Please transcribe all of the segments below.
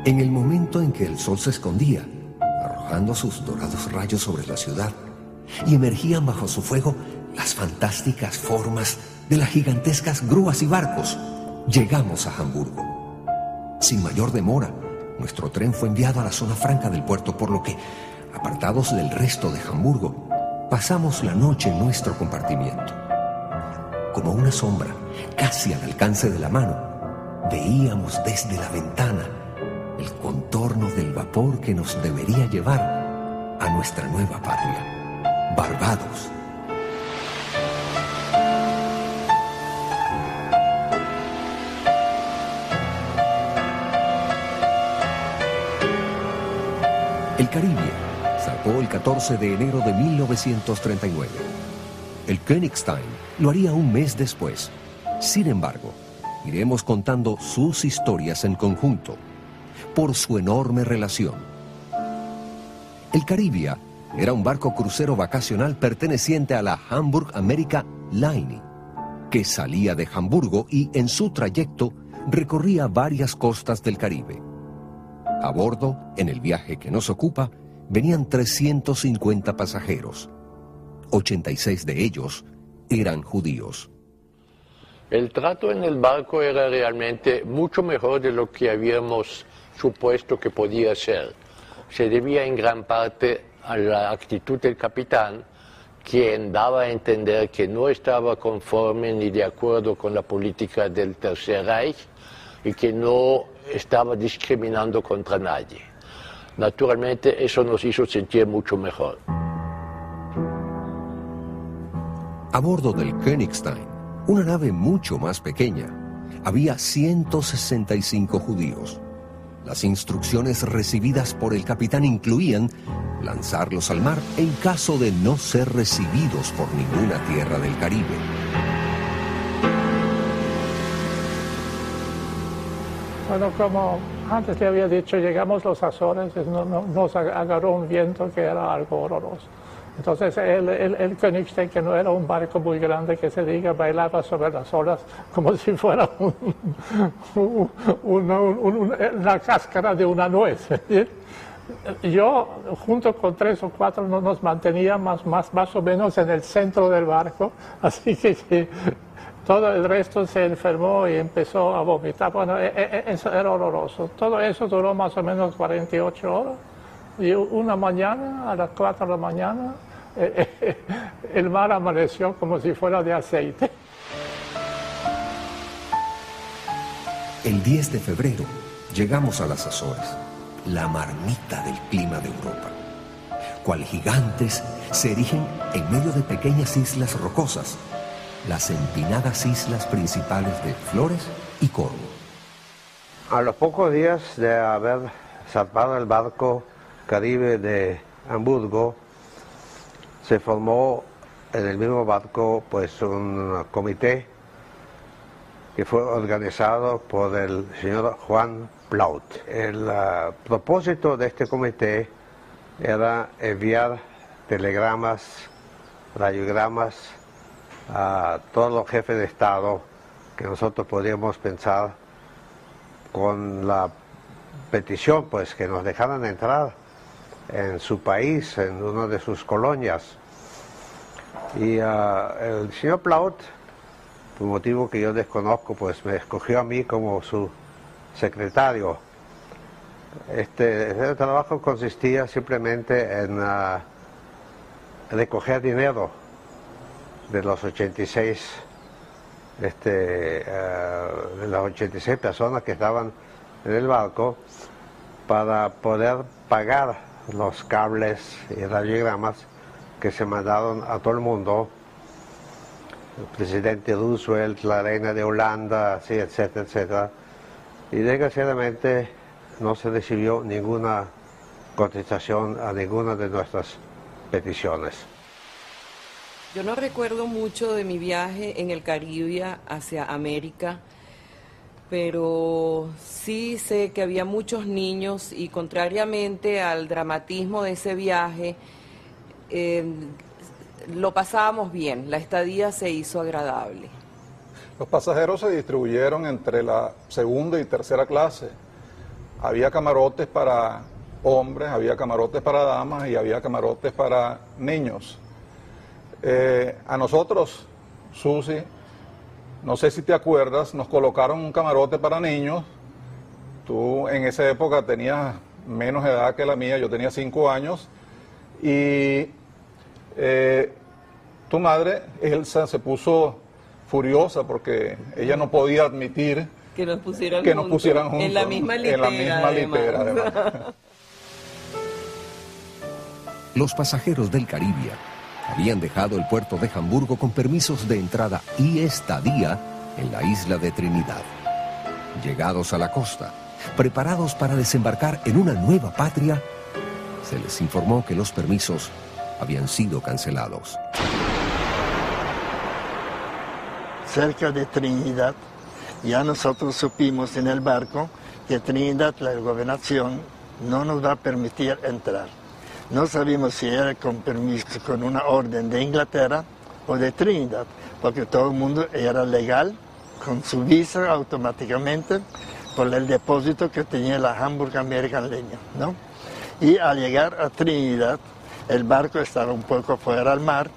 En el momento en que el sol se escondía, arrojando sus dorados rayos sobre la ciudad, y emergían bajo su fuego las fantásticas formas de las gigantescas grúas y barcos, llegamos a Hamburgo. Sin mayor demora, nuestro tren fue enviado a la zona franca del puerto, por lo que, apartados del resto de Hamburgo, pasamos la noche en nuestro compartimiento. Como una sombra, casi al alcance de la mano, veíamos desde la ventana el contorno del vapor que nos debería llevar a nuestra nueva patria, Barbados. El Caribe zarpó el 14 de enero de 1939. El Königstein lo haría un mes después. Sin embargo, iremos contando sus historias en conjunto, por su enorme relación. El Caribia era un barco crucero vacacional perteneciente a la Hamburg America Line, que salía de Hamburgo y en su trayecto recorría varias costas del Caribe. A bordo, en el viaje que nos ocupa, venían 350 pasajeros. 86 de ellos eran judíos. El trato en el barco era realmente mucho mejor de lo que habíamos supuesto que podía ser. Se debía en gran parte a la actitud del capitán, quien daba a entender que no estaba conforme ni de acuerdo con la política del Tercer Reich y que no estaba discriminando contra nadie. Naturalmente, eso nos hizo sentir mucho mejor. A bordo del Königstein, una nave mucho más pequeña, había 165 judíos. Las instrucciones recibidas por el capitán incluían lanzarlos al mar en caso de no ser recibidos por ninguna tierra del Caribe. Bueno, como antes le había dicho, llegamos a los Azores, nos agarró un viento que era algo horroroso. Entonces el Königstein, que no era un barco muy grande, que se diga, bailaba sobre las olas como si fuera la cáscara de una nuez. Yo, junto con 3 o 4, nos mantenía más o menos en el centro del barco, así que todo el resto se enfermó y empezó a vomitar. Bueno, eso era horroroso. Todo eso duró más o menos 48 horas. Y una mañana, a las 4 de la mañana, el mar amaneció como si fuera de aceite. El 10 de febrero llegamos a las Azores, la marmita del clima de Europa. Cual gigantes se erigen en medio de pequeñas islas rocosas, las empinadas islas principales de Flores y Corvo. A los pocos días de haber zarpado el barco Caribe de Hamburgo, se formó en el mismo barco pues un comité que fue organizado por el señor Juan Plaut. El propósito de este comité era enviar telegramas, radiogramas a todos los jefes de Estado que nosotros podíamos pensar, con la petición pues que nos dejaran entrar en su país, en una de sus colonias. Y el señor Plaut, por motivo que yo desconozco, pues me escogió a mí como su secretario. Este trabajo consistía simplemente en recoger dinero de los 86 de las 86 personas que estaban en el barco, para poder pagar los cables y radiogramas que se mandaron a todo el mundo, el presidente Roosevelt, la reina de Holanda, así, etcétera, etcétera. Y desgraciadamente no se recibió ninguna contestación a ninguna de nuestras peticiones. Yo no recuerdo mucho de mi viaje en el Caribe hacia América, pero sí sé que había muchos niños y, contrariamente al dramatismo de ese viaje, lo pasábamos bien, la estadía se hizo agradable. Los pasajeros se distribuyeron entre la segunda y tercera clase. había camarotes para hombres, había camarotes para damas y había camarotes para niños. A nosotros, Susi, no sé si te acuerdas, nos colocaron un camarote para niños. Tú en esa época tenías menos edad que la mía, yo tenía 5 años, y tu madre, Elsa, se puso furiosa porque ella no podía admitir que nos pusieran juntos en la misma litera, además. Los pasajeros del Caribia habían dejado el puerto de Hamburgo con permisos de entrada y estadía en la isla de Trinidad. Llegados a la costa, preparados para desembarcar en una nueva patria, se les informó que los permisos habían sido cancelados. Cerca de Trinidad, ya nosotros supimos en el barco que Trinidad, la gobernación, no nos va a permitir entrar. No sabíamos si era con permiso, con una orden de Inglaterra o de Trinidad, porque todo el mundo era legal, con su visa automáticamente, por el depósito que tenía la Hamburg American Line, ¿no? Y al llegar a Trinidad, el barco estaba un poco fuera al mar,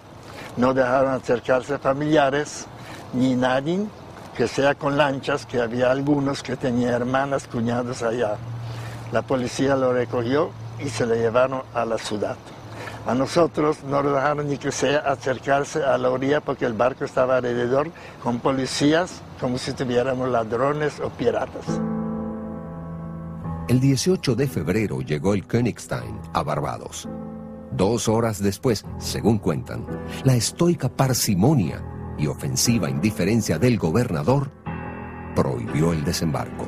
no dejaron acercarse familiares, ni nadie que sea con lanchas, que había algunos que tenían hermanas, cuñados allá. La policía lo recogió y se lo llevaron a la ciudad. A nosotros no lo dejaron ni que sea acercarse a la orilla porque el barco estaba alrededor con policías como si tuviéramos ladrones o piratas. El 18 de febrero llegó el Königstein a Barbados. 2 horas después, según cuentan, la estoica parsimonia y ofensiva indiferencia del gobernador prohibió el desembarco.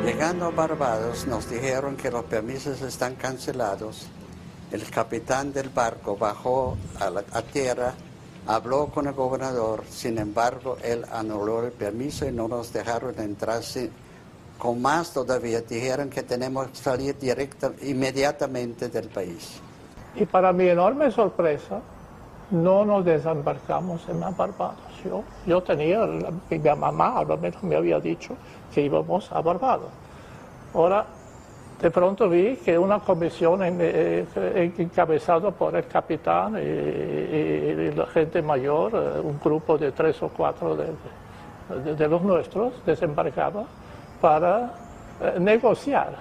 Llegando a Barbados nos dijeron que los permisos están cancelados. El capitán del barco bajó a tierra, habló con el gobernador, sin embargo él anuló el permiso y no nos dejaron entrar. Con más todavía dijeron que tenemos que salir inmediatamente del país. Y para mi enorme sorpresa, no nos desembarcamos en Barbados. Yo tenía, mi mamá al menos me había dicho que íbamos a Barbados. Ahora, de pronto vi que una comisión encabezada por el capitán y la gente mayor, un grupo de 3 o 4 de los nuestros, desembarcaba para negociar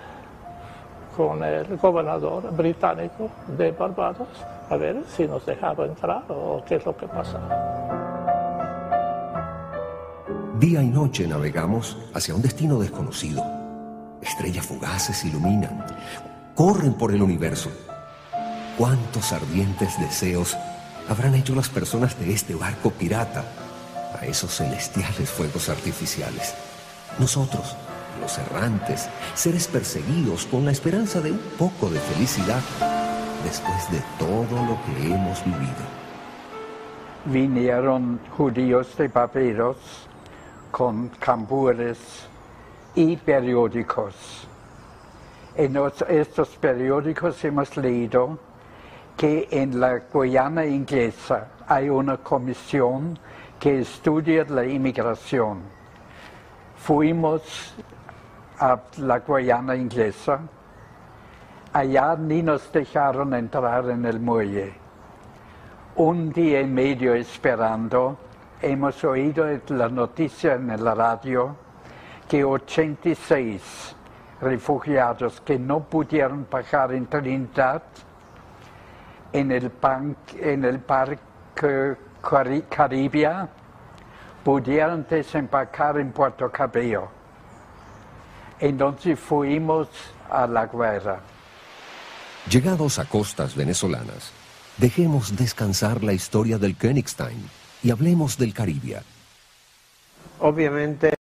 con el gobernador británico de Barbados a ver si nos dejaba entrar o qué es lo que pasaba. Día y noche navegamos hacia un destino desconocido. Estrellas fugaces iluminan, corren por el universo. ¿Cuántos ardientes deseos habrán hecho las personas de este barco pirata a esos celestiales fuegos artificiales? Nosotros, los errantes, seres perseguidos con la esperanza de un poco de felicidad después de todo lo que hemos vivido. Vinieron judíos de Barbados con tambores y periódicos. En estos periódicos hemos leído que en la Guayana inglesa hay una comisión que estudia la inmigración. Fuimos a la Guayana inglesa, allá ni nos dejaron entrar en el muelle. Un día y medio esperando, hemos oído la noticia en la radio que 86 refugiados que no pudieron bajar en Trinidad, en el parque Caribia, pudieron desembarcar en Puerto Cabello. Entonces fuimos a la guerra. Llegados a costas venezolanas, dejemos descansar la historia del Königstein y hablemos del Caribia. Obviamente